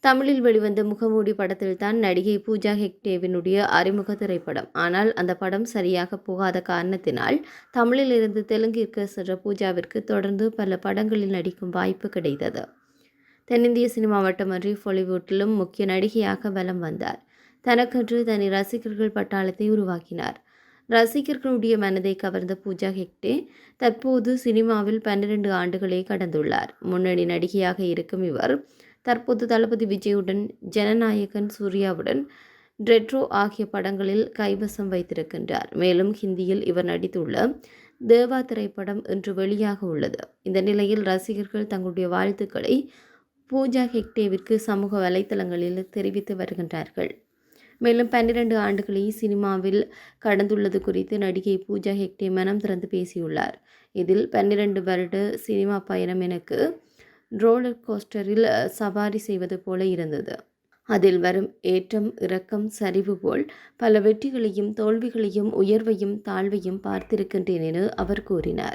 தமிழில் வெளிவந்த முகமூடி படத்தில் தான் நடிகை பூஜா ஹெக்டேவினுடைய அறிமுக திரைப்படம். ஆனால் அந்த படம் சரியாக போகாத காரணத்தினால் தமிழில் இருந்து தெலுங்கிற்கு சென்ற பூஜாவிற்கு தொடர்ந்து பல படங்களில் நடிக்கும் வாய்ப்பு கிடைத்தது. தென்னிந்திய சினிமா மட்டுமன்றி பாலிவுட்டிலும் முக்கிய நடிகையாக வலம் வந்தார். தனக்கென்று தனி ரசிகர்கள் பட்டாளத்தை உருவாக்கினார். ரசிகர்களுடைய மனதை கவர்ந்த பூஜா ஹெக்டே தற்போது சினிமாவில் 12 ஆண்டுகளை கடந்துள்ளார். முன்னணி நடிகையாக இருக்கும் இவர் தற்போது தளபதி விஜயுடன், ஜனநாயகன் சூர்யாவுடன், ரெட்ரோ ஆகிய படங்களில் கைவசம் வைத்திருக்கின்றார். மேலும் ஹிந்தியில் இவர் நடித்துள்ள தேவா திரைப்படம் இன்று வெளியாக உள்ளது. இந்த நிலையில் ரசிகர்கள் தங்களுடைய வாழ்த்துக்களை பூஜா ஹெக்டேவிற்கு சமூக வலைதளங்களில் தெரிவித்து வருகின்றார்கள். மேலும் 12 ஆண்டுகளை சினிமாவில் கடந்துள்ளது குறித்து நடிகை பூஜா ஹெக்டே மனம் திறந்து பேசியுள்ளார். இதில் 12 வருட சினிமா பயணம் எனக்கு ரோலர் கோஸ்டரில் சவாரி செய்வது போல இருந்தது. அதில் வரும் ஏற்றம், இறக்கம், சரிவு போல் பல வெற்றிகளையும் தோல்விகளையும் உயர்வையும் தாழ்வையும் பார்த்திருக்கின்றேன் என அவர் கூறினார்.